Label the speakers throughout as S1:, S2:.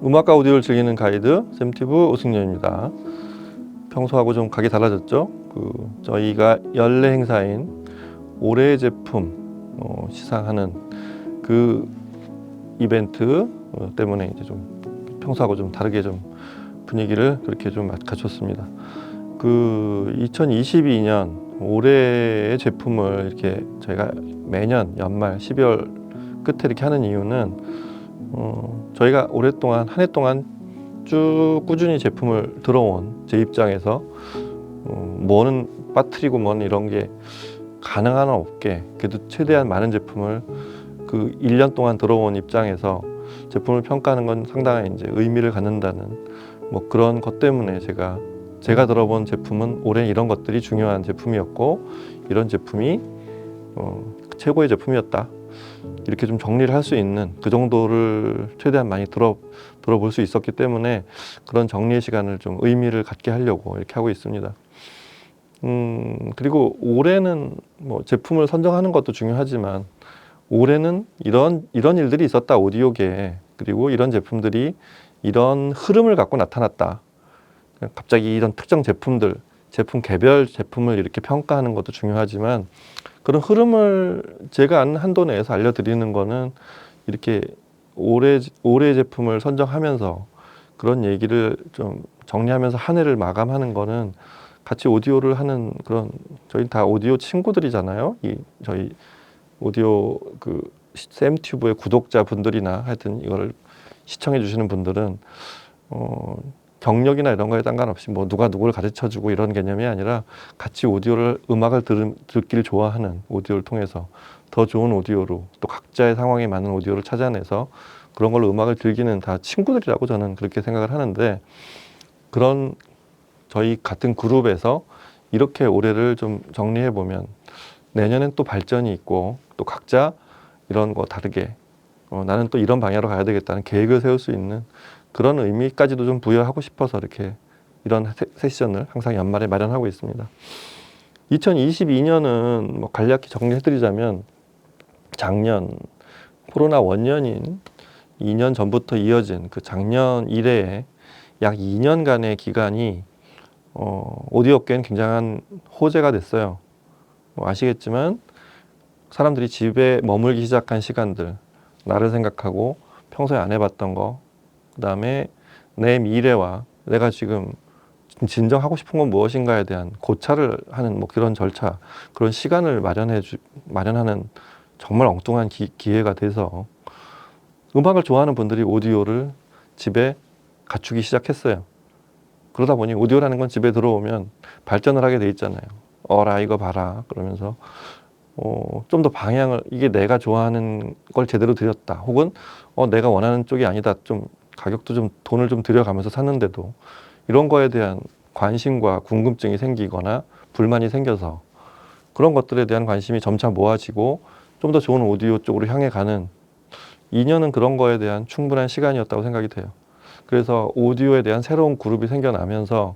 S1: 음악과 오디오를 즐기는 가이드 샘튜브 오승연입니다. 평소하고 좀 각이 달라졌죠? 저희가 연례 행사인 올해의 제품 시상하는 그 이벤트 때문에 이제 좀 평소하고 좀 다르게 좀 분위기를 그렇게 좀 갖췄습니다. 2022년 올해의 제품을 이렇게 저희가 매년 연말 12월 끝에 이렇게 하는 이유는 저희가 오랫동안 한 해 동안 쭉 꾸준히 제품을 들어온 제 입장에서 뭐는 빠뜨리고 뭐는 이런 게 가능한 한 없게 그래도 최대한 많은 제품을 그 1년 동안 들어온 입장에서 제품을 평가하는 건 상당히 이제 의미를 갖는다는 뭐 그런 것 때문에 제가 들어본 제품은 올해 이런 것들이 중요한 제품이었고 이런 제품이 최고의 제품이었다. 이렇게 좀 정리를 할 수 있는 그 정도를 최대한 많이 들어볼 수 있었기 때문에 그런 정리의 시간을 좀 의미를 갖게 하려고 이렇게 하고 있습니다. 그리고 올해는 뭐 제품을 선정하는 것도 중요하지만 올해는 이런 일들이 있었다 오디오계에. 그리고 이런 제품들이 이런 흐름을 갖고 나타났다. 갑자기 이런 특정 제품들, 제품 개별 제품을 이렇게 평가하는 것도 중요하지만 그런 흐름을 제가 아는 한도 내에서 알려드리는 거는 이렇게 올해 제품을 선정하면서 그런 얘기를 좀 정리하면서 한 해를 마감하는 거는 같이 오디오를 하는 그런 저희 다 오디오 친구들이잖아요. 저희 오디오 샘튜브의 구독자분들이나 하여튼 이거를 시청해 주시는 분들은 경력이나 이런 거에 상관없이 뭐 누가 누구를 가르쳐주고 이런 개념이 아니라 같이 음악을 듣기를 좋아하는 오디오를 통해서 더 좋은 오디오로 또 각자의 상황에 맞는 오디오를 찾아내서 그런 걸로 음악을 즐기는 다 친구들이라고 저는 그렇게 생각을 하는데 그런 저희 같은 그룹에서 이렇게 올해를 좀 정리해 보면 내년엔 또 발전이 있고 또 각자 이런 거 다르게 나는 또 이런 방향으로 가야 되겠다는 계획을 세울 수 있는 그런 의미까지도 좀 부여하고 싶어서 이렇게 이런 세션을 항상 연말에 마련하고 있습니다. 2022년은 뭐 간략히 정리해드리자면 작년 코로나 원년인 2년 전부터 이어진 그 작년 이래에 약 2년간의 기간이 오디오 업계는 굉장한 호재가 됐어요. 뭐 아시겠지만 사람들이 집에 머물기 시작한 시간들, 나를 생각하고 평소에 안 해봤던 거, 그 다음에 내 미래와 내가 지금 진정 하고 싶은 건 무엇인가에 대한 고찰을 하는 뭐 그런 절차, 그런 시간을 마련하는 정말 엉뚱한 기회가 돼서 음악을 좋아하는 분들이 오디오를 집에 갖추기 시작했어요. 그러다 보니 오디오라는 건 집에 들어오면 발전을 하게 돼 있잖아요. 어라 이거 봐라 그러면서 좀 더 방향을 이게 내가 좋아하는 걸 제대로 들였다. 혹은 내가 원하는 쪽이 아니다. 좀 가격도 좀 돈을 좀 들여가면서 샀는데도 이런 거에 대한 관심과 궁금증이 생기거나 불만이 생겨서 그런 것들에 대한 관심이 점차 모아지고 좀 더 좋은 오디오 쪽으로 향해 가는 2년은 그런 거에 대한 충분한 시간이었다고 생각이 돼요. 그래서 오디오에 대한 새로운 그룹이 생겨나면서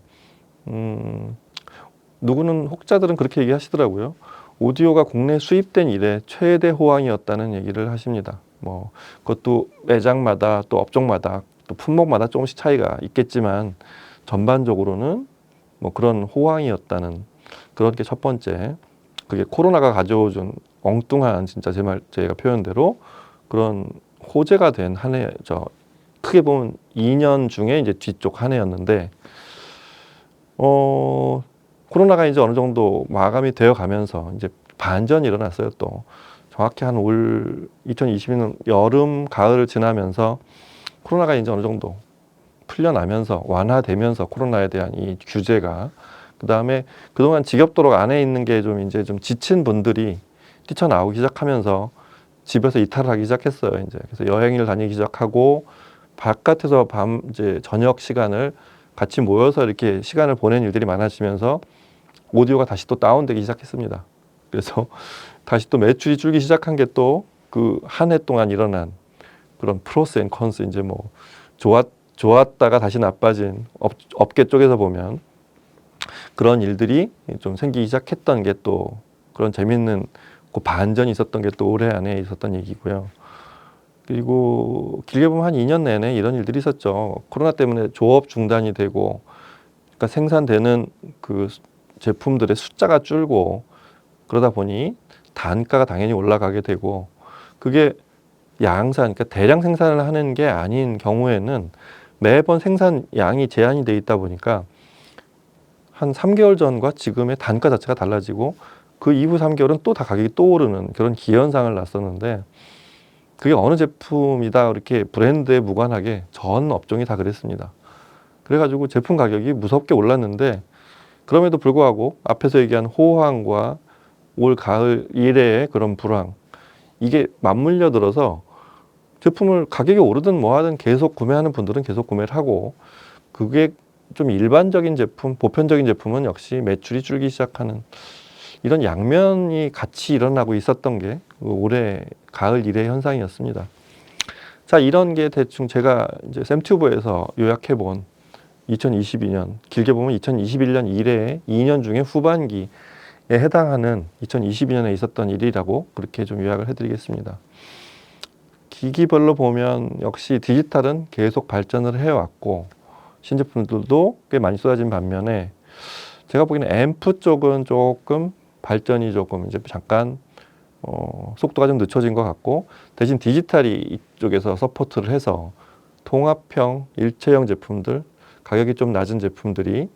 S1: 누구는 혹자들은 그렇게 얘기하시더라고요. 오디오가 국내 수입된 이래 최대 호황이었다는 얘기를 하십니다. 뭐 그것도 매장마다 또 업종마다 또 품목마다 조금씩 차이가 있겠지만 전반적으로는 뭐 그런 호황이었다는 그런 게 첫 번째. 그게 코로나가 가져온 엉뚱한 진짜 제가 표현대로 그런 호재가 된 한 해, 크게 보면 2년 중에 이제 뒤쪽 한 해였는데 코로나가 이제 어느 정도 마감이 되어 가면서 이제 반전이 일어났어요. 또 정확히 한 올 2022년 여름 가을을 지나면서 코로나가 이제 어느 정도 풀려나면서 완화되면서 코로나에 대한 이 규제가 그다음에 그동안 지겹도록 안에 있는 게 좀 이제 좀 지친 분들이 뛰쳐나오기 시작하면서 집에서 이탈을 하기 시작했어요. 이제 그래서 여행을 다니기 시작하고 바깥에서 이제 저녁 시간을 같이 모여서 이렇게 시간을 보낸 일들이 많아지면서 오디오가 다시 또 다운되기 시작했습니다. 그래서 다시 또 매출이 줄기 시작한 게 또 그 한 해 동안 일어난 그런 프로스 앤 컨스 이제 뭐 좋았다가 다시 나빠진 업계 쪽에서 보면 그런 일들이 좀 생기기 시작했던 게 또 그런 재밌는 그 반전이 있었던 게 또 올해 안에 있었던 얘기고요. 그리고 길게 보면 한 2년 내내 이런 일들이 있었죠. 코로나 때문에 조업 중단이 되고, 그러니까 생산되는 그 제품들의 숫자가 줄고, 그러다 보니 단가가 당연히 올라가게 되고, 그게 양산, 그러니까 대량 생산을 하는 게 아닌 경우에는 매번 생산량이 제한이 돼 있다 보니까 한 3개월 전과 지금의 단가 자체가 달라지고, 그 이후 3개월은 또 다 가격이 또 오르는 그런 기현상을 났었는데, 그게 어느 제품이다 이렇게 브랜드에 무관하게 전 업종이 다 그랬습니다. 그래가지고 제품 가격이 무섭게 올랐는데, 그럼에도 불구하고 앞에서 얘기한 호황과 올 가을 이래의 그런 불황, 이게 맞물려 들어서 제품을 가격이 오르든 뭐하든 계속 구매하는 분들은 계속 구매를 하고, 그게 좀 일반적인 제품, 보편적인 제품은 역시 매출이 줄기 시작하는 이런 양면이 같이 일어나고 있었던 게 올해 가을 이래 현상이었습니다. 자, 이런 게 대충 제가 이제 샘튜브에서 요약해 본 2022년, 길게 보면 2021년 이래의 2년 중에 후반기에 해당하는 2022년에 있었던 일이라고 그렇게 좀 요약을 해드리겠습니다. 기기별로 보면 역시 디지털은 계속 발전을 해왔고, 신제품들도 꽤 많이 쏟아진 반면에 제가 보기에는 앰프 쪽은 조금 발전이 조금 이제 잠깐 속도가 좀 늦춰진 것 같고, 대신 디지털이 이쪽에서 서포트를 해서 통합형, 일체형 제품들, 가격이 좀 낮은 제품들이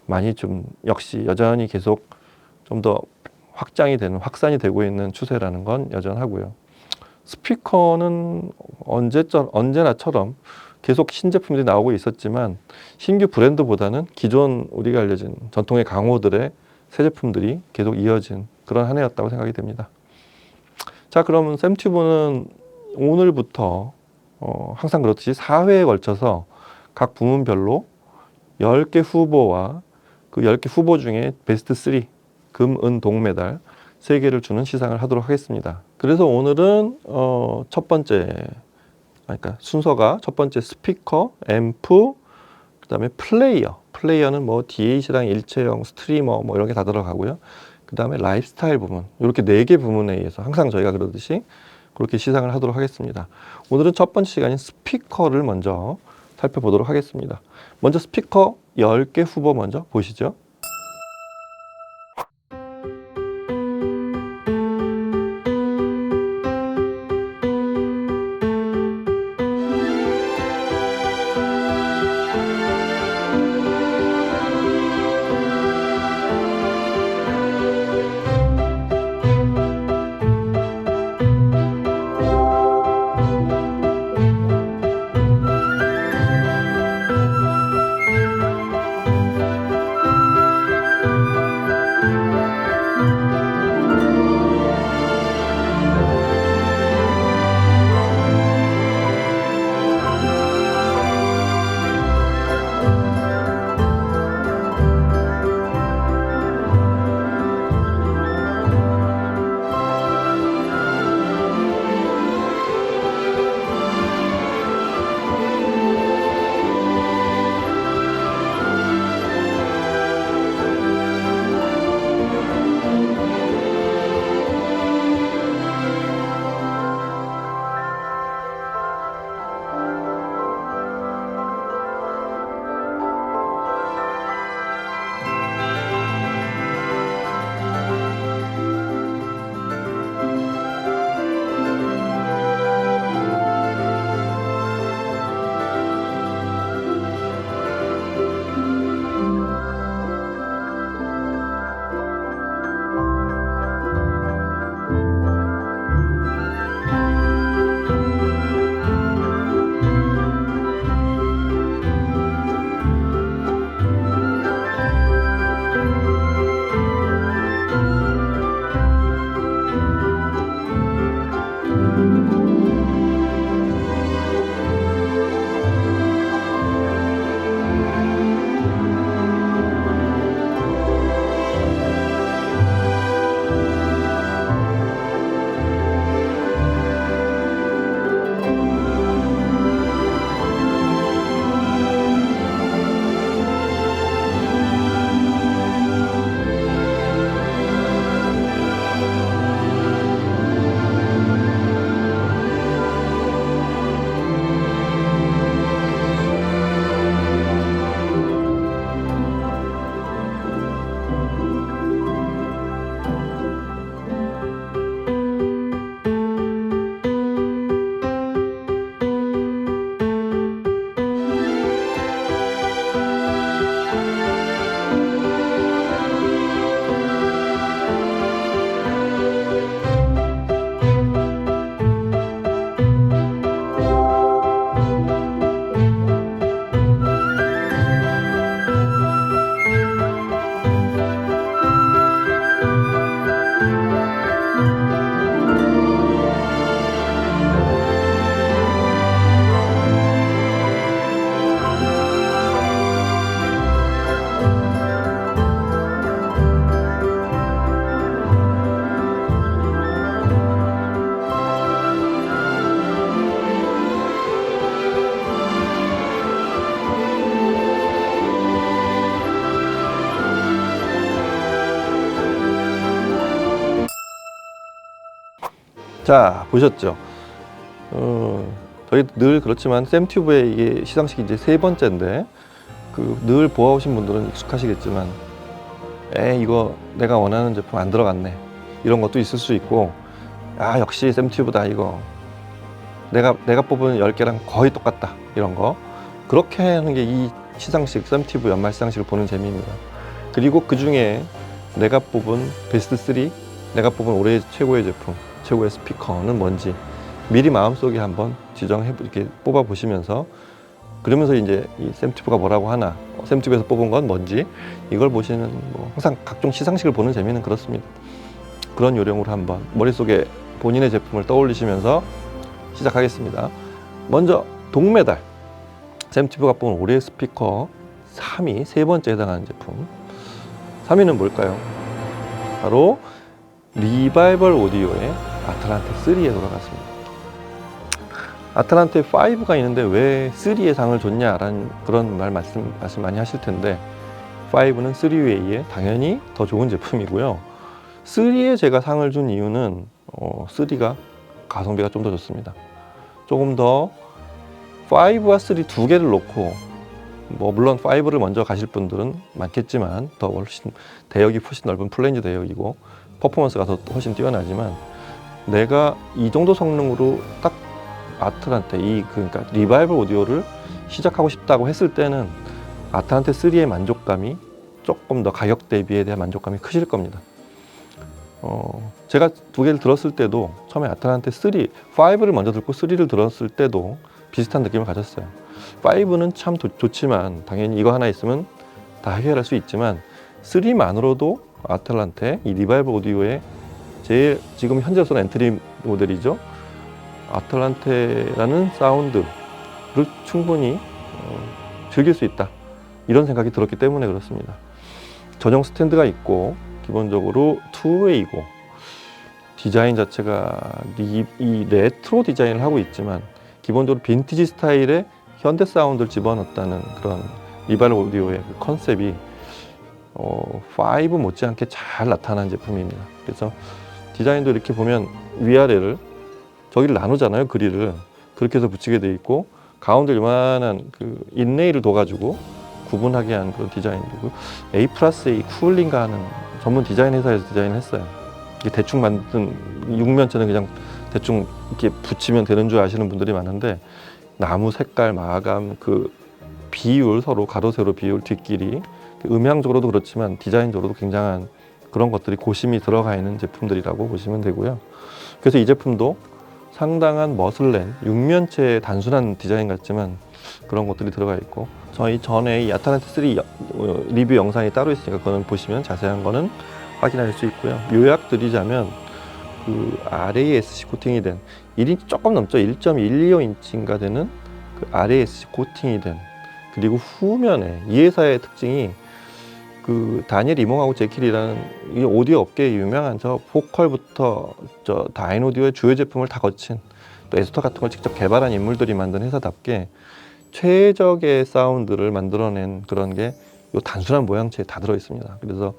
S1: 많이 좀 역시 여전히 계속 좀 더 확장이 되는, 확산이 되고 있는 추세라는 건 여전하고요. 스피커는 언제나처럼 계속 신제품들이 나오고 있었지만, 신규 브랜드보다는 기존 우리가 알려진 전통의 강호들의 새 제품들이 계속 이어진 그런 한 해였다고 생각이 됩니다. 자, 그러면 샘튜브는 오늘부터 항상 그렇듯이 4회에 걸쳐서 각 부문별로 10개 후보와 그 10개 후보 중에 베스트 3, 금, 은, 동 메달 3개를 주는 시상을 하도록 하겠습니다. 그래서 오늘은 첫 번째, 그러니까 순서가 첫 번째 스피커, 앰프, 그 다음에 플레이어는 뭐 DAC랑 일체형, 스트리머 뭐 이런 게 다 들어가고요. 그 다음에 라이프스타일 부문, 이렇게 4개 부문에 의해서 항상 저희가 그러듯이 그렇게 시상을 하도록 하겠습니다. 오늘은 첫 번째 시간인 스피커를 먼저 살펴보도록 하겠습니다. 먼저 스피커 10개 후보 먼저 보시죠. 자, 보셨죠? 저희 늘 그렇지만 샘튜브의 이게 시상식이 이제 세 번째인데 그 늘 보아오신 분들은 익숙하시겠지만 이거 내가 원하는 제품 안 들어갔네 이런 것도 있을 수 있고 역시 샘튜브다 이거 내가 뽑은 10개랑 거의 똑같다 이런 거 그렇게 하는 게 이 시상식 샘튜브 연말 시상식을 보는 재미입니다. 그리고 그 중에 내가 뽑은 베스트 3 내가 뽑은 올해 최고의 제품 최고의 스피커는 뭔지 미리 마음속에 한번 이렇게 뽑아 보시면서 그러면서 이제 이 샘튜브가 뭐라고 하나 샘튜브에서 뽑은 건 뭔지 이걸 보시는 뭐 항상 각종 시상식을 보는 재미는 그렇습니다. 그런 요령으로 한번 머릿속에 본인의 제품을 떠올리시면서 시작하겠습니다. 먼저 동메달 샘튜브가 뽑은 올해의 스피커 3위 세 번째 해당하는 제품 3위는 뭘까요? 바로 리바이벌 오디오의 아틀란테 3에 돌아갔습니다. 아틀란테 5가 있는데 왜 3에 상을 줬냐라는 그런 말씀 많이 하실 텐데 5는 3웨이에 당연히 더 좋은 제품이고요. 3에 제가 상을 준 이유는 3가 가성비가 좀 더 좋습니다. 조금 더 5와 3 두 개를 놓고 물론 5를 먼저 가실 분들은 많겠지만 더 훨씬 대역이 훨씬 넓은 플랜지 대역이고 퍼포먼스가 더 훨씬 뛰어나지만 내가 이 정도 성능으로 딱 아틀란테 그러니까 리바이벌 오디오를 시작하고 싶다고 했을 때는 아틀란테 3의 만족감이 조금 더 가격 대비에 대한 만족감이 크실 겁니다. 제가 두 개를 들었을 때도 처음에 아틀란테 3, 5를 먼저 듣고 3를 들었을 때도 비슷한 느낌을 가졌어요. 5는 참 좋지만 당연히 이거 하나 있으면 다 해결할 수 있지만 3만으로도 아틀란테 이 리바이벌 오디오의 제일 지금 현재로서는 엔트리 모델이죠. 아틀란테라는 사운드를 충분히 즐길 수 있다 이런 생각이 들었기 때문에 그렇습니다. 전용 스탠드가 있고 기본적으로 투웨이고 디자인 자체가 이 레트로 디자인을 하고 있지만 기본적으로 빈티지 스타일의 현대 사운드를 집어넣었다는 그런 리바이벌 오디오의 그 컨셉이 5 못지않게 잘 나타난 제품입니다. 그래서 디자인도 이렇게 보면 위아래를 저기를 나누잖아요. 그릴을 그렇게 해서 붙이게 돼 있고 가운데 요만한 그 인레이를 둬가지고 구분하게 한 그런 디자인이고 A+A 쿨링가 하는 전문 디자인 회사에서 디자인을 했어요. 이게 대충 만든 육면체는 그냥 대충 이렇게 붙이면 되는 줄 아시는 분들이 많은데 나무 색깔, 마감, 그 비율 서로 가로 세로 비율 뒷길이 음향적으로도 그렇지만 디자인적으로도 굉장한 그런 것들이 고심이 들어가 있는 제품들이라고 보시면 되고요. 그래서 이 제품도 상당한 머슬렌, 육면체의 단순한 디자인 같지만 그런 것들이 들어가 있고 저희 전에 이 아틀란테 3 리뷰 영상이 따로 있으니까 그거는 보시면 자세한 거는 확인할 수 있고요. 요약 드리자면 그 RASC 코팅이 된 1인치 조금 넘죠. 1.125인치인가 되는 그 RASC 코팅이 된 그리고 후면에 이 회사의 특징이 그 다니엘 이몽하고 제킬이라는 이 오디오 업계에 유명한 저 보컬부터 저 다인 오디오의 주요 제품을 다 거친 또 에스터 같은 걸 직접 개발한 인물들이 만든 회사답게 최적의 사운드를 만들어낸 그런 게 이 단순한 모양체에 다 들어 있습니다. 그래서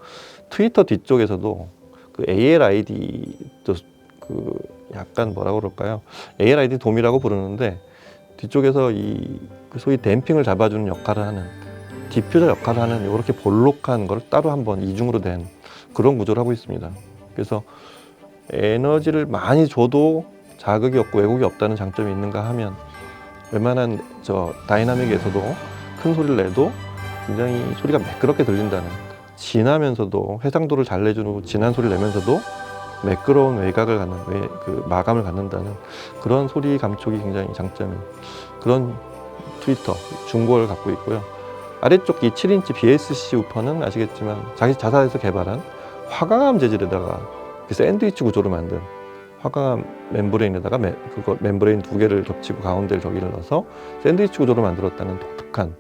S1: 트위터 뒤쪽에서도 그 ALID 그 약간 뭐라고 그럴까요? ALID 돔이라고 부르는데 뒤쪽에서 그 소위 댐핑을 잡아주는 역할을 하는 디퓨저 역할을 하는 이렇게 볼록한 걸 따로 한번 이중으로 된 그런 구조를 하고 있습니다. 그래서 에너지를 많이 줘도 자극이 없고 왜곡이 없다는 장점이 있는가 하면 웬만한 저 다이나믹에서도 큰 소리를 내도 굉장히 소리가 매끄럽게 들린다는 진하면서도 해상도를 잘 내주는 진한 소리를 내면서도 매끄러운 외곽을 갖는 그 마감을 갖는다는 그런 소리 감촉이 굉장히 장점인 그런 트위터 중고를 갖고 있고요. 아래쪽 이 7인치 BSC 우퍼는 아시겠지만 자기 자사에서 개발한 화강암 재질에다가 그 샌드위치 구조로 만든 화강암 멤브레인에다가 그거 멤브레인 두 개를 겹치고 가운데를 저기를 넣어서 샌드위치 구조로 만들었다는 독특한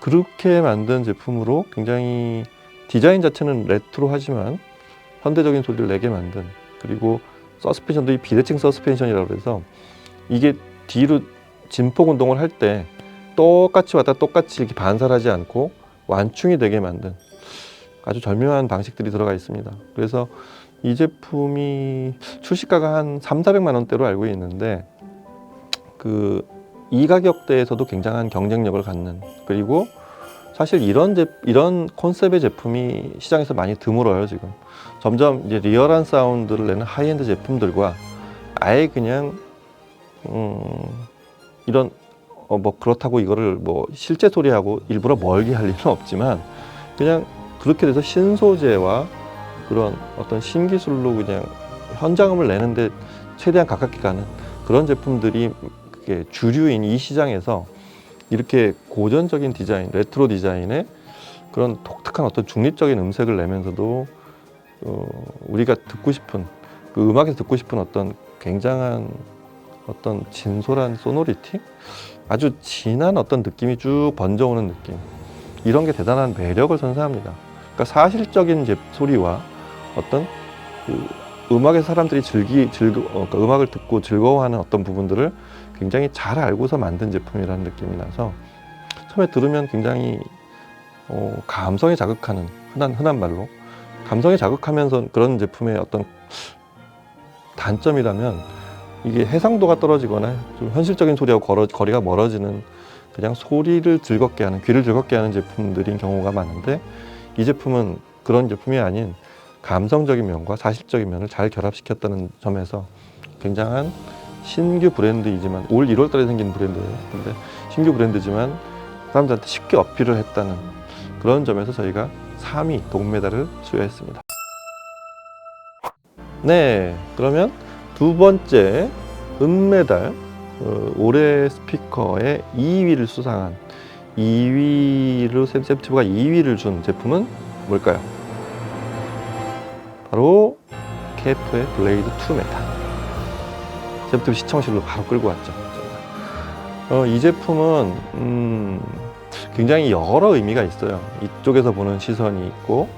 S1: 그렇게 만든 제품으로 굉장히 디자인 자체는 레트로하지만 현대적인 소리를 내게 만든 그리고 서스펜션도 이 비대칭 서스펜션이라고 해서 이게 뒤로 진폭 운동을 할 때 똑같이 왔다 똑같이 이렇게 반사하지 않고 완충이 되게 만든 아주 절묘한 방식들이 들어가 있습니다. 그래서 이 제품이 출시가가 한 300~400만 원대로 알고 있는데 이 가격대에서도 굉장한 경쟁력을 갖는, 그리고 사실 이런 컨셉의 제품이 시장에서 많이 드물어요. 지금 점점 이제 리얼한 사운드를 내는 하이엔드 제품들과 아예 그냥 이런 뭐 그렇다고 이거를 뭐 실제 소리하고 일부러 멀게 할 일은 없지만 그냥 그렇게 돼서 신소재와 그런 어떤 신기술로 그냥 현장음을 내는데 최대한 가깝게 가는 그런 제품들이 그게 주류인 이 시장에서 이렇게 고전적인 디자인, 레트로 디자인의 그런 독특한 어떤 중립적인 음색을 내면서도 우리가 듣고 싶은 그 음악에서 듣고 싶은 어떤 굉장한 어떤 진솔한 소노리티, 아주 진한 어떤 느낌이 쭉 번져오는 느낌, 이런 게 대단한 매력을 선사합니다. 그러니까 사실적인 소리와 어떤 음악에서 사람들이 그러니까 음악을 듣고 즐거워하는 어떤 부분들을 굉장히 잘 알고서 만든 제품이라는 느낌이 나서 처음에 들으면 굉장히 감성에 자극하는, 흔한 말로 감성에 자극하면서 그런 제품의 어떤 단점이라면 이게 해상도가 떨어지거나 좀 현실적인 소리하고 거리가 멀어지는, 그냥 소리를 즐겁게 하는, 귀를 즐겁게 하는 제품들인 경우가 많은데, 이 제품은 그런 제품이 아닌 감성적인 면과 사실적인 면을 잘 결합시켰다는 점에서 굉장한 신규 브랜드이지만, 올 1월 달에 생긴 브랜드예요. 근데 신규 브랜드지만 사람들한테 쉽게 어필을 했다는 그런 점에서 저희가 3위 동메달을 수여했습니다. 네, 그러면 두 번째 은메달, 올해 스피커의 2위를 수상한, 2위로 샘티브가 2위를 준 제품은 뭘까요? 바로 KF의 블레이드 2 메탈. 샘티브 시청실로 바로 끌고 왔죠. 이 제품은 굉장히 여러 의미가 있어요. 이쪽에서 보는 시선이 있고,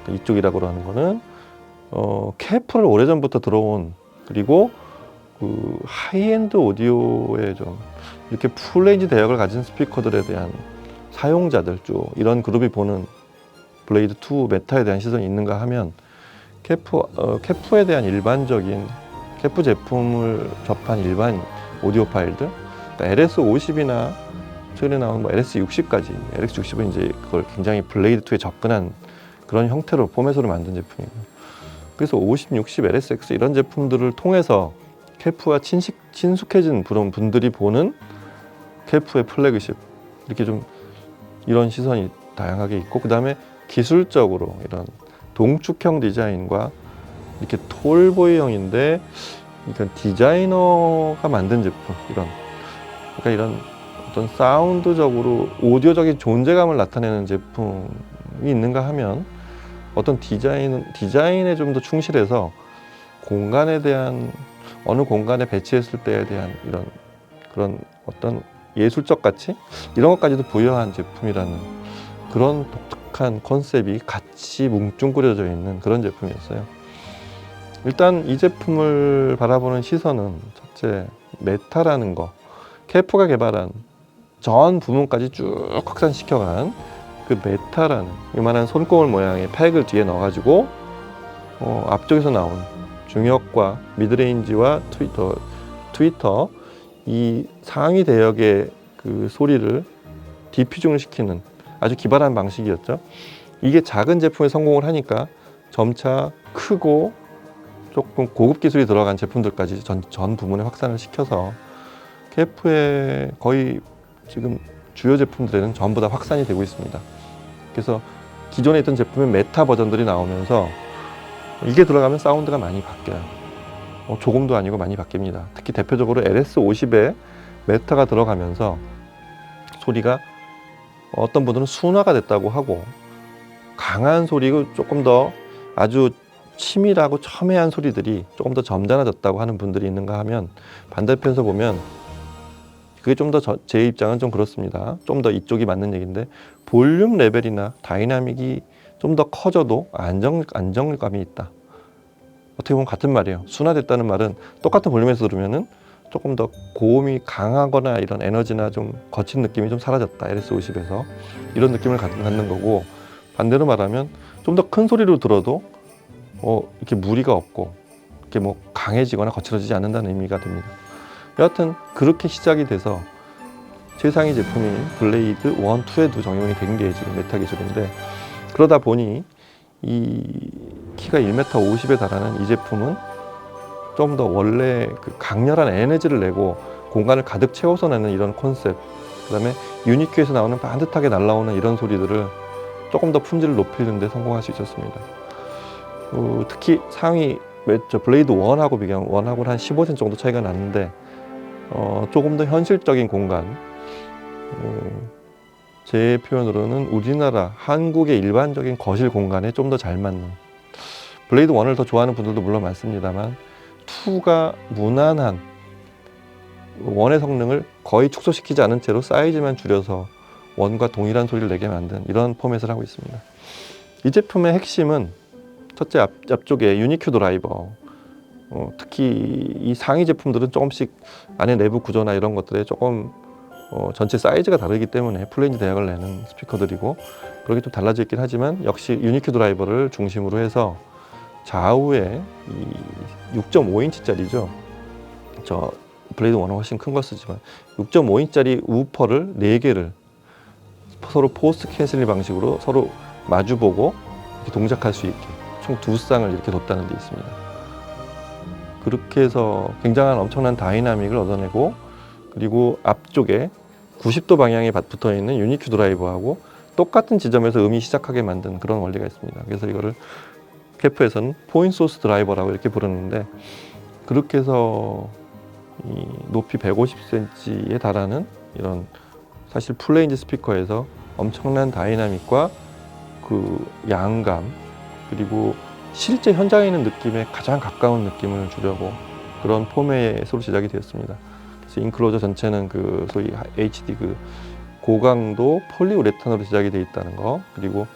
S1: 이쪽이라고 하는 거는 KF를 오래전부터 들어온, 그리고 그 하이엔드 오디오에 좀 이렇게 풀레인지 대역을 가진 스피커들에 대한 사용자들, 쭉 이런 그룹이 보는 블레이드 2 메타에 대한 시선이 있는가 하면, KF에 대한 일반적인 KF 제품을 접한 일반 오디오 파일들, 그러니까 LS50이나 최근에 나온 뭐 LS60까지, LS60은 이제 그걸 굉장히 블레이드 2에 접근한 그런 형태로 포맷으로 만든 제품이고, 그래서 50, 60, LSX 이런 제품들을 통해서 KF와 친숙해진 분들이 보는 KF의 플래그십, 이렇게 좀 이런 시선이 다양하게 있고, 그 다음에 기술적으로 이런 동축형 디자인과 이렇게 톨보이형인데 이건 디자이너가 만든 제품, 그러니까 이런 어떤 사운드적으로 오디오적인 존재감을 나타내는 제품이 있는가 하면, 어떤 디자인에 좀 더 충실해서 공간에 대한, 어느 공간에 배치했을 때에 대한 그런 어떤 예술적 가치, 이런 것까지도 부여한 제품이라는 그런 독특한 컨셉이 같이 뭉뚱그려져 있는 그런 제품이었어요. 일단 이 제품을 바라보는 시선은 첫째, 메타라는 거, KF가 개발한 전 부문까지 쭉 확산시켜간 그 메타라는 이만한 손거울 모양의 팩을 뒤에 넣어가지고 앞쪽에서 나온 중역과 미드레인지와 트위터 이 상위 대역의 그 소리를 디퓨징을 시키는 아주 기발한 방식이었죠. 이게 작은 제품에 성공을 하니까 점차 크고 조금 고급 기술이 들어간 제품들까지 전 부문에 확산을 시켜서 KF의 거의 지금 주요 제품들에는 전부 다 확산이 되고 있습니다. 그래서 기존에 있던 제품의 메타 버전들이 나오면서 이게 들어가면 사운드가 많이 바뀌어요. 조금도 아니고 많이 바뀝니다. 특히 대표적으로 LS50에 메타가 들어가면서 소리가 어떤 분들은 순화가 됐다고 하고, 강한 소리고 조금 더 아주 치밀하고 첨예한 소리들이 조금 더 점잖아졌다고 하는 분들이 있는가 하면, 반대편에서 보면 그게 좀 더 제 입장은 좀 그렇습니다. 좀 더 이쪽이 맞는 얘기인데, 볼륨 레벨이나 다이나믹이 좀 더 커져도 안정감이 있다. 어떻게 보면 같은 말이에요. 순화됐다는 말은 똑같은 볼륨에서 들으면은 조금 더 고음이 강하거나 이런 에너지나 좀 거친 느낌이 좀 사라졌다. LS50에서 이런 느낌을 갖는 거고, 반대로 말하면 좀 더 큰 소리로 들어도 이렇게 무리가 없고 이렇게 뭐 강해지거나 거칠어지지 않는다는 의미가 됩니다. 여하튼 그렇게 시작이 돼서 최상위 제품인 블레이드 1, 2에도 적용이 된 게 지금 메타 기술인데, 그러다 보니 이 키가 1m 50에 달하는 이 제품은 좀 더 원래 그 강렬한 에너지를 내고 공간을 가득 채워서 내는 이런 컨셉, 그 다음에 유니큐에서 나오는 반듯하게 날라오는 이런 소리들을 조금 더 품질을 높이는 데 성공할 수 있었습니다. 특히 상위 블레이드 1하고 비교하면 1하고는 한 15cm 정도 차이가 났는데, 조금 더 현실적인 공간, 제 표현으로는 우리나라 한국의 일반적인 거실 공간에 좀 더 잘 맞는, 블레이드 1을 더 좋아하는 분들도 물론 많습니다만 2가 무난한 1의 성능을 거의 축소시키지 않은 채로 사이즈만 줄여서 1과 동일한 소리를 내게 만든 이런 포맷을 하고 있습니다. 이 제품의 핵심은 첫째, 앞쪽에 유니큐 드라이버, 특히 이 상위 제품들은 조금씩 안에 내부 구조나 이런 것들에 조금 전체 사이즈가 다르기 때문에 풀레인지 대역을 내는 스피커들이고, 그렇게 좀 달라져 있긴 하지만 역시 유니큐 드라이버를 중심으로 해서 좌우에 이 6.5인치짜리죠. 저 블레이드 1은 훨씬 큰 거 쓰지만 6.5인치짜리 우퍼를 4개를 서로 포스트 캔슬링 방식으로 서로 마주보고 이렇게 동작할 수 있게 총 2쌍을 이렇게 뒀다는 데 있습니다. 그렇게 해서 굉장한 엄청난 다이나믹을 얻어내고, 그리고 앞쪽에 90도 방향에 붙어 있는 유니큐 드라이버하고 똑같은 지점에서 음이 시작하게 만든 그런 원리가 있습니다. 그래서 이거를 캐프에서는 포인트 소스 드라이버라고 이렇게 부르는데, 그렇게 해서 이 높이 150cm에 달하는 이런 사실 풀레인지 스피커에서 엄청난 다이나믹과 그 양감, 그리고 실제 현장에 있는 느낌에 가장 가까운 느낌을 주려고 그런 포맷으로 제작이 되었습니다. 그래서 인클로저 전체는 그 소위 HD 그 고강도 폴리우레탄으로 제작이 되어 있다는 거, 그리고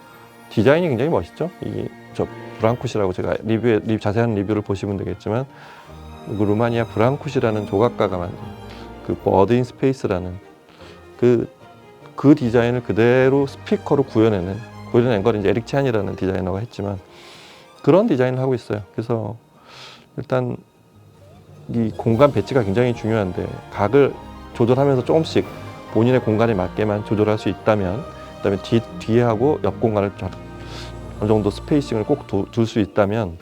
S1: 디자인이 굉장히 멋있죠. 이게 저 브랑쿠시라고, 제가 자세한 리뷰를 보시면 되겠지만, 그 루마니아 브랑쿠시라는 조각가가 만든 그 버드 인 스페이스라는 그 디자인을 그대로 스피커로 구현해낸 걸 이제 에릭 치안이라는 디자이너가 했지만, 그런 디자인을 하고 있어요. 그래서 일단 이 공간 배치가 굉장히 중요한데, 각을 조절하면서 조금씩 본인의 공간에 맞게만 조절할 수 있다면, 그다음에 뒤에하고 옆 공간을 어느 정도 스페이싱을 꼭 둘 수 있다면,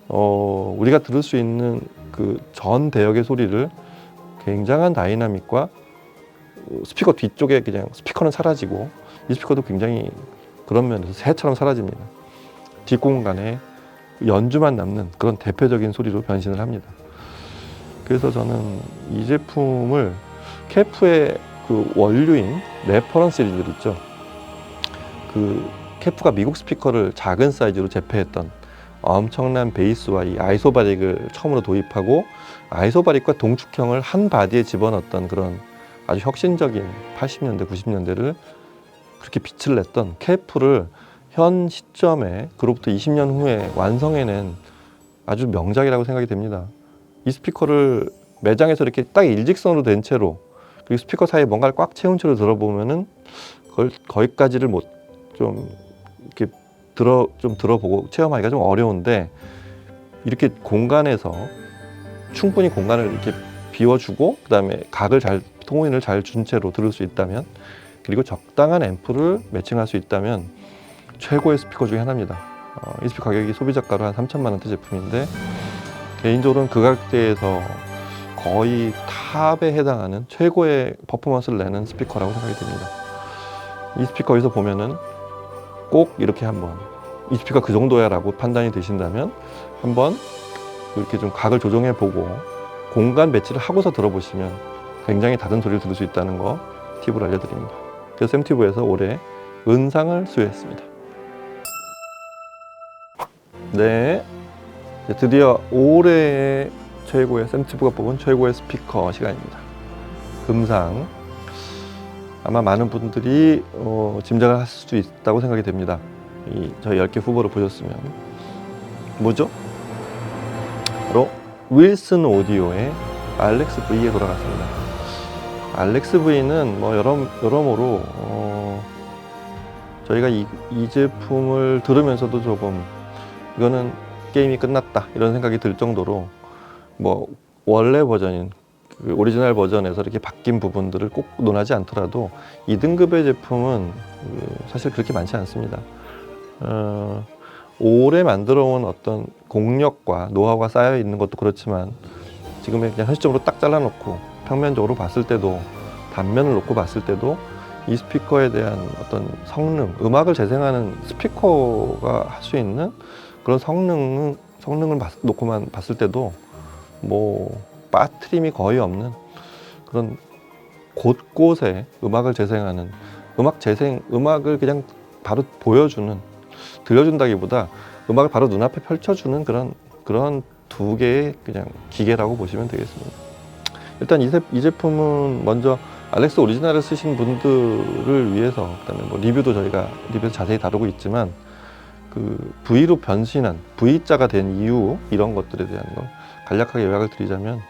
S1: 우리가 들을 수 있는 그 전 대역의 소리를 굉장한 다이나믹과 스피커 뒤쪽에 그냥 스피커는 사라지고, 이 스피커도 굉장히 그런 면에서 새처럼 사라집니다. 뒷공간에 연주만 남는 그런 대표적인 소리로 변신을 합니다. 그래서 저는 이 제품을 캐프의 그 원류인 레퍼런스 시리즈들 있죠. 그 캐프가 미국 스피커를 작은 사이즈로 재패했던 엄청난 베이스와 이 아이소바릭을 처음으로 도입하고, 아이소바릭과 동축형을 한 바디에 집어넣었던 그런 아주 혁신적인 80년대, 90년대를 그렇게 빛을 냈던 캐프를 현 시점에 그로부터 20년 후에 완성해낸 아주 명작이라고 생각이 됩니다. 이 스피커를 매장에서 이렇게 딱 일직선으로 된 채로, 그리고 스피커 사이에 뭔가를 꽉 채운 채로 들어보면은 그걸 거기까지를 좀 이렇게 들어보고 체험하기가 좀 어려운데, 이렇게 공간에서 충분히 공간을 이렇게 비워주고, 그 다음에 통인을 잘 준 채로 들을 수 있다면, 그리고 적당한 앰프를 매칭할 수 있다면 최고의 스피커 중에 하나입니다. 이 스피커 가격이 소비자가로 한 3천만 원대 제품인데, 개인적으로는 그 가격대에서 거의 탑에 해당하는 최고의 퍼포먼스를 내는 스피커라고 생각이 됩니다. 이 스피커에서 보면은 꼭 이렇게 한번, 이 스피커 그 정도야 라고 판단이 되신다면 한번 이렇게 좀 각을 조정해 보고 공간 배치를 하고서 들어보시면 굉장히 다른 소리를 들을 수 있다는 거 팁을 알려드립니다. 그래서 샘튜브에서 올해 은상을 수여했습니다. 네, 드디어 올해의 최고의 샘튜브가 뽑은 최고의 스피커 시간입니다. 금상. 아마 많은 분들이 짐작을 하실 수 있다고 생각이 됩니다. 저희 10개 후보를 보셨으면. 뭐죠? 바로 윌슨 오디오의 알렉스 V에 돌아갔습니다. 알렉스 V는 뭐 여러모로 저희가 이 제품을 들으면서도 조금, 이거는 게임이 끝났다 이런 생각이 들 정도로 뭐 원래 버전인 그 오리지널 버전에서 이렇게 바뀐 부분들을 꼭 논하지 않더라도 2등급의 제품은 사실 그렇게 많지 않습니다. 오래 만들어 온 어떤 공력과 노하우가 쌓여 있는 것도 그렇지만 지금의 그냥 현실적으로 딱 잘라놓고 평면적으로 봤을 때도 단면을 놓고 봤을 때도 이 스피커에 대한 어떤 성능, 음악을 재생하는 스피커가 할 수 있는 그런 성능을 놓고만 봤을 때도 뭐 빠트림이 거의 없는 그런 곳곳에 음악을 재생하는 음악을 그냥 바로 보여주는 들려준다기보다 음악을 바로 눈앞에 펼쳐주는 그런 두 개의 그냥 기계라고 보시면 되겠습니다. 일단 이 제품은 먼저 알렉스 오리지널을 쓰신 분들을 위해서 그다음에 뭐 리뷰도 저희가 리뷰에서 자세히 다루고 있지만 그 V로 변신한 V자가 된 이유 이런 것들에 대한 걸 간략하게 요약을 드리자면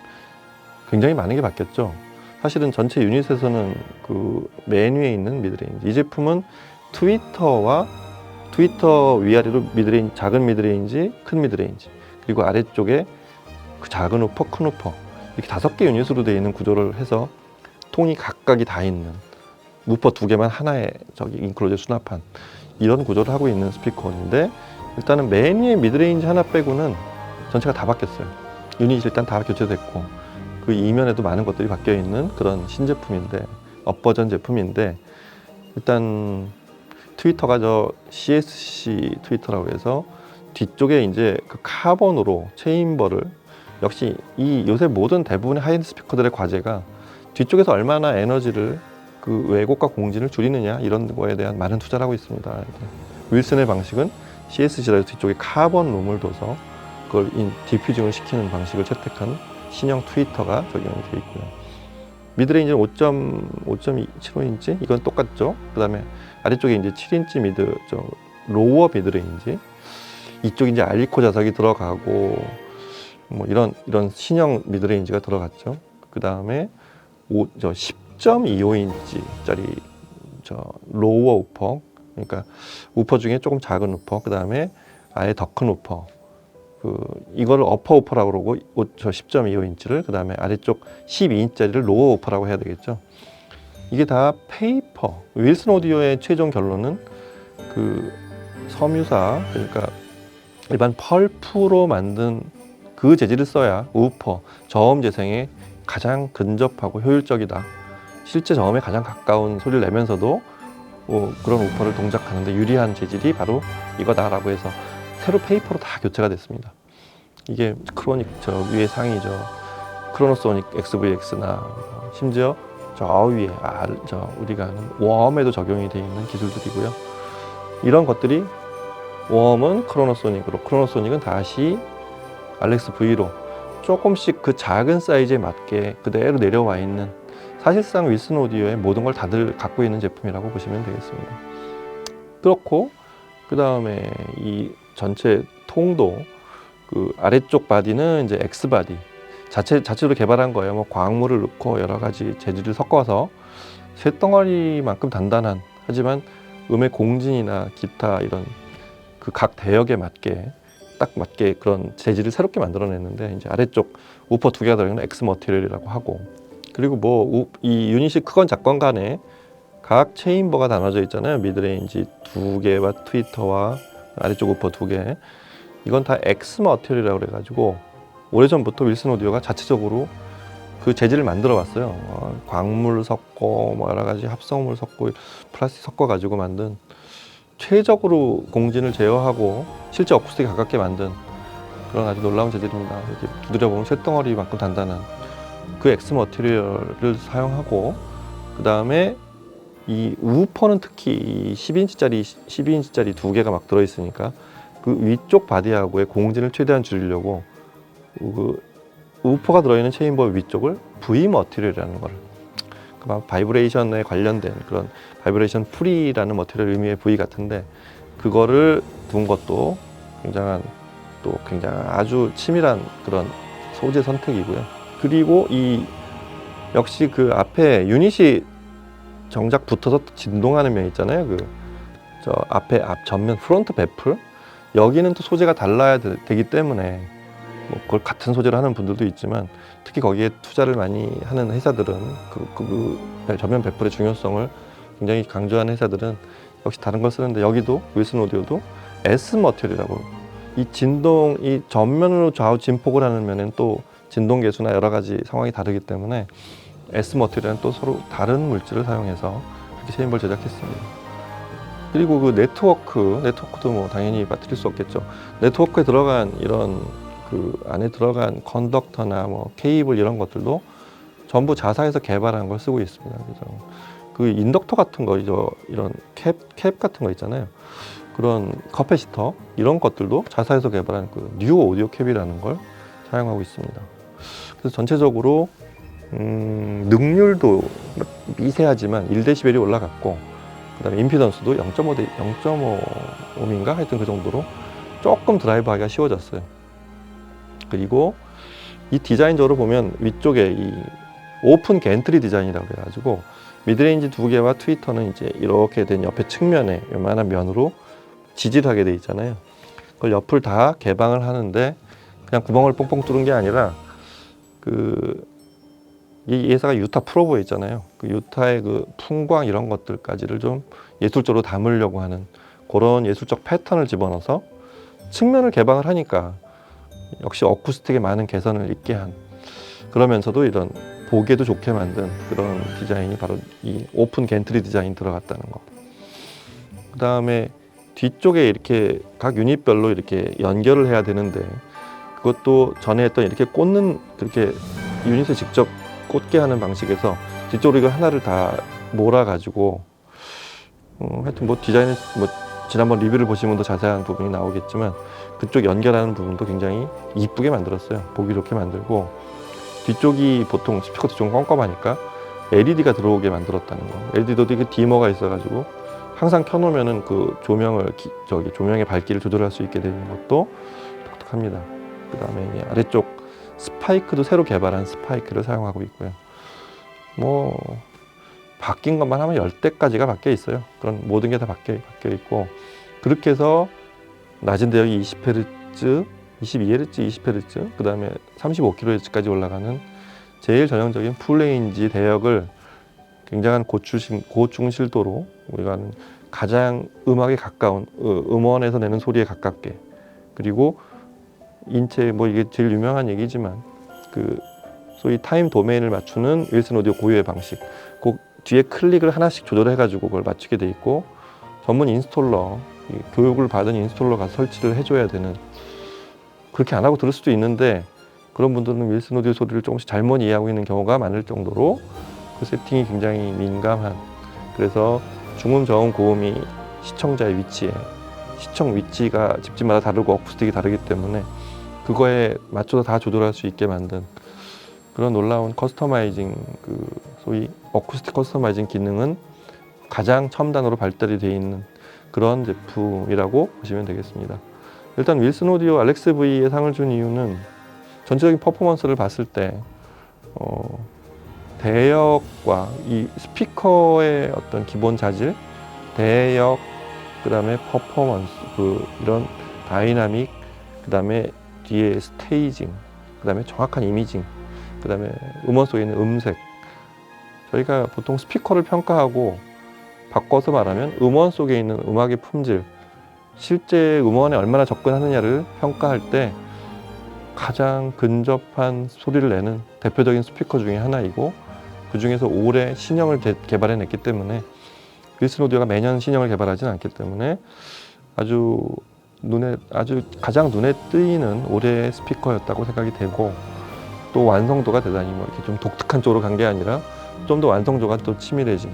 S1: 굉장히 많은 게 바뀌었죠. 사실은 전체 유닛에서는 그 메뉴에 있는 미드레인지 이 제품은 트위터 위아래로 미드레인지, 작은 미드레인지, 큰 미드레인지 그리고 아래쪽에 그 작은 우퍼, 큰 우퍼 이렇게 5개 유닛으로 되어 있는 구조를 해서 통이 각각이 다 있는 우퍼 2개만 하나에 인클로즈에 수납한 이런 구조를 하고 있는 스피커인데 일단은 메뉴의 미드레인지 하나 빼고는 전체가 다 바뀌었어요. 유닛이 일단 다 교체됐고 그 이면에도 많은 것들이 바뀌어 있는 그런 신제품인데 업버전 제품인데 일단 트위터가 저 CSC 트위터라고 해서 뒤쪽에 이제 그 카본으로 체인버를 역시 이 요새 모든 대부분의 하이엔드 스피커들의 과제가 뒤쪽에서 얼마나 에너지를 그 왜곡과 공진을 줄이느냐 이런 거에 대한 많은 투자를 하고 있습니다. 윌슨의 방식은 CSC라서 뒤쪽에 카본 룸을 둬서 그걸 디퓨징을 시키는 방식을 채택한 신형 트위터가 적용이 되어 있고요. 미드레인지는 5.75인치 이건 똑같죠. 그 다음에 아래쪽에 이제 7인치 로워 미드레인지 이쪽 이제 알리코 자석이 들어가고 뭐 이런 신형 미드레인지가 들어갔죠. 그 다음에 10.25인치짜리 로워 우퍼 그러니까 우퍼 중에 조금 작은 우퍼 그 다음에 아예 더 큰 우퍼 이거를 어퍼 우퍼라고 그러고 10.25인치를 그 다음에 아래쪽 12인치짜리를 로어 우퍼라고 해야 되겠죠. 이게 다 페이퍼 윌슨 오디오의 최종 결론은 그 섬유사 그러니까 일반 펄프로 만든 그 재질을 써야 우퍼 저음 재생에 가장 근접하고 효율적이다. 실제 저음에 가장 가까운 소리를 내면서도 그런 우퍼를 동작하는데 유리한 재질이 바로 이거다라고 해서 새로 페이퍼로 다 교체가 됐습니다. 이게 크로닉 위에 상위 크로노소닉 XVX나 심지어 저 위에 우리가 아는 웜에도 적용이 되어 있는 기술들이고요. 이런 것들이 웜은 크로노소닉으로 크로노소닉은 다시 알렉스 V로 조금씩 그 작은 사이즈에 맞게 그대로 내려와 있는 사실상 윌슨 오디오의 모든 걸 다들 갖고 있는 제품이라고 보시면 되겠습니다. 그렇고 그 다음에 이 전체 통도 그 아래쪽 바디는 이제 X 바디 자체로 개발한 거예요. 뭐 광물을 넣고 여러 가지 재질을 섞어서 쇳덩어리만큼 단단한 하지만 음의 공진이나 기타 이런 그 각 대역에 맞게 딱 맞게 그런 재질을 새롭게 만들어냈는데 이제 아래쪽 우퍼 2개가 들어있는 X 머티리얼이라고 하고 그리고 뭐 이 유닛이 크건 작건 간에 각 체인버가 나눠져 있잖아요. 미드레인지 2개와 트위터와 아래쪽 우퍼 2개 이건 다 X 머티리얼이라고 그래가지고 오래전부터 윌슨 오디오가 자체적으로 그 재질을 만들어 왔어요. 광물 섞고 뭐 여러 가지 합성물 섞고 플라스틱 섞어 가지고 만든 최적으로 공진을 제어하고 실제 어쿠스틱에 가깝게 만든 그런 아주 놀라운 재질입니다. 이렇게 두드려 보면 쇳덩어리만큼 단단한 그 X 머티리얼을 사용하고 그 다음에 이 우퍼는 특히 이 12인치짜리 2개가 막 들어있으니까 그 위쪽 바디하고의 공진을 최대한 줄이려고 그 우퍼가 들어있는 체인버 위쪽을 V 머티리얼이라는 걸 바이브레이션에 관련된 그런 바이브레이션 프리라는 머티리얼 의미의 V 같은데 그거를 둔 것도 굉장히 아주 치밀한 그런 소재 선택이고요. 그리고 이 역시 그 앞에 유닛이 정작 붙어서 진동하는 면 있잖아요. 저 앞에 전면 프론트 베플 여기는 또 소재가 달라야 되기 때문에 뭐 그걸 같은 소재로 하는 분들도 있지만 특히 거기에 투자를 많이 하는 회사들은 그 전면 배플의 중요성을 굉장히 강조하는 회사들은 역시 다른 걸 쓰는데 여기도 윌슨 오디오도 S 머티리얼이라고 이 진동, 이 전면으로 좌우 진폭을 하는 면에는 또 진동 계수나 여러 가지 상황이 다르기 때문에 S 머티리얼은 또 서로 다른 물질을 사용해서 이렇게 체인버를 제작했습니다. 그리고 그 네트워크도 뭐 당연히 빠뜨릴 수 없겠죠. 네트워크에 들어간 이런 그 안에 들어간 컨덕터나 뭐 케이블 이런 것들도 전부 자사에서 개발한 걸 쓰고 있습니다. 그래서 그 인덕터 같은 거, 이런 캡 같은 거 있잖아요. 그런 커패시터 이런 것들도 자사에서 개발한 그 뉴 오디오 캡이라는 걸 사용하고 있습니다. 그래서 전체적으로 능률도 미세하지만 1dB이 올라갔고 그다음에 임피던스도 0.5ohm인가 하여튼 그 정도로 조금 드라이브하기가 쉬워졌어요. 그리고 이 디자인적으로 보면 위쪽에 이 오픈 겐트리 디자인이라고 해가지고 미드레인지 2개와 트위터는 이제 이렇게 된 옆에 측면에 요만한 면으로 지질하게 돼 있잖아요. 그걸 옆을 다 개방을 하는데 그냥 구멍을 뽕뽕 뚫은 게 아니라 이 회사가 유타 프로보에 있잖아요. 그 유타의 그 풍광 이런 것들까지를 좀 예술적으로 담으려고 하는 그런 예술적 패턴을 집어넣어서 측면을 개방을 하니까 역시 어쿠스틱에 많은 개선을 있게 한 그러면서도 이런 보기에도 좋게 만든 그런 디자인이 바로 이 오픈 겐트리 디자인 들어갔다는 거. 그 다음에 뒤쪽에 이렇게 각 유닛별로 이렇게 연결을 해야 되는데 그것도 전에 했던 이렇게 꽂는 그렇게 유닛을 직접 꽂게 하는 방식에서 뒤쪽으로 이걸 하나를 다 몰아가지고 하여튼 뭐 디자인은 뭐 지난번 리뷰를 보시면 더 자세한 부분이 나오겠지만 그쪽 연결하는 부분도 굉장히 이쁘게 만들었어요. 보기 좋게 만들고 뒤쪽이 보통 스피커도 좀 껌껌하니까 LED가 들어오게 만들었다는 거. LED도 되게 디머가 있어가지고 항상 켜놓으면은 그 조명을 조명의 밝기를 조절할 수 있게 되는 것도 독특합니다. 그 다음에 아래쪽 스파이크도 새로 개발한 스파이크를 사용하고 있고요. 뭐 바뀐 것만 하면 10대까지가 바뀌어 있어요. 그런 모든 게 다 바뀌어 있고 그렇게 해서 낮은 대역이 20Hz, 22Hz, 20Hz, 그 다음에 35kHz까지 올라가는 제일 전형적인 풀레인지 대역을 굉장한 고중실도로 우리가 하는 가장 음악에 가까운 음원에서 내는 소리에 가깝게 그리고 인체 뭐 이게 제일 유명한 얘기지만 그 소위 타임 도메인을 맞추는 윌슨 오디오 고유의 방식 그 뒤에 클릭을 하나씩 조절해 가지고 그걸 맞추게 돼 있고 전문 인스톨러 교육을 받은 인스톨러가 설치를 해줘야 되는 그렇게 안 하고 들을 수도 있는데 그런 분들은 윌슨 오디오 소리를 조금씩 잘못 이해하고 있는 경우가 많을 정도로 그 세팅이 굉장히 민감한 그래서 중음, 저음, 고음이 시청자의 위치에 시청 위치가 집집마다 다르고 어쿠스틱이 다르기 때문에 그거에 맞춰서 다 조절할 수 있게 만든 그런 놀라운 커스터마이징 그 소위 어쿠스틱 커스터마이징 기능은 가장 첨단으로 발달이 되어 있는 그런 제품이라고 보시면 되겠습니다. 일단 윌슨 오디오 알렉스 V에 상을 준 이유는 전체적인 퍼포먼스를 봤을 때 대역과 이 스피커의 어떤 기본 자질, 대역, 그 다음에 퍼포먼스, 이런 다이나믹, 그 다음에 뒤에 스테이징, 그 다음에 정확한 이미징, 그 다음에 음원 속에 있는 음색. 저희가 보통 스피커를 평가하고 바꿔서 말하면 음원 속에 있는 음악의 품질, 실제 음원에 얼마나 접근하느냐를 평가할 때 가장 근접한 소리를 내는 대표적인 스피커 중에 하나이고 그 중에서 올해 신형을 개발해냈기 때문에 윌슨 오디오가 매년 신형을 개발하지는 않기 때문에 아주 가장 눈에 띄는 올해의 스피커였다고 생각이 되고 또 완성도가 대단히 뭐 이렇게 좀 독특한 쪽으로 간 게 아니라 좀 더 완성도가 또 치밀해진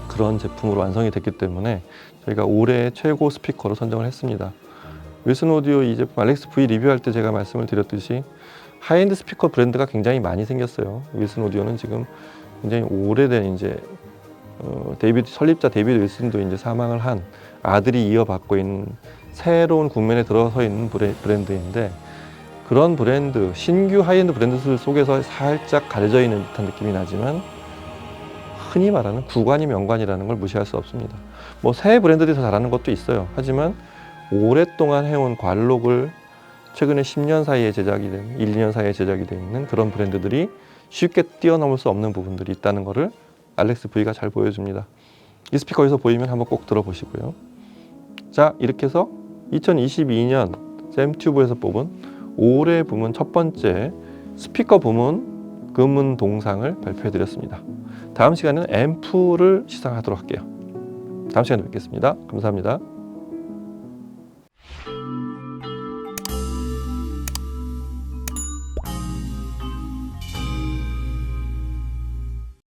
S1: 그런 제품으로 완성이 됐기 때문에 저희가 올해의 최고 스피커로 선정을 했습니다. 윌슨 오디오 이 제품 알렉스 V 리뷰할 때 제가 말씀을 드렸듯이 하이엔드 스피커 브랜드가 굉장히 많이 생겼어요. 윌슨 오디오는 지금 굉장히 오래된 이제 설립자 데이비드 윌슨도 이제 사망을 한 아들이 이어받고 있는 새로운 국면에 들어서 있는 브랜드인데 그런 브랜드, 신규 하이엔드 브랜드들 속에서 살짝 가려져 있는 듯한 느낌이 나지만 흔히 말하는 구관이 명관이라는 걸 무시할 수 없습니다. 뭐 새 브랜드들이 더 잘하는 것도 있어요. 하지만 오랫동안 해온 관록을 최근에 10년 사이에 제작이 된, 1, 2년 사이에 제작이 되어 있는 그런 브랜드들이 쉽게 뛰어넘을 수 없는 부분들이 있다는 것을 알렉스 V가 잘 보여줍니다. 이 스피커에서 보이면 한번 꼭 들어보시고요. 자, 이렇게 해서 2022년 샘튜브에서 뽑은 올해 부문 첫 번째 스피커 부문 금은 동상을 발표해 드렸습니다. 다음 시간에는 앰프를 시상하도록 할게요. 다음 시간에 뵙겠습니다. 감사합니다.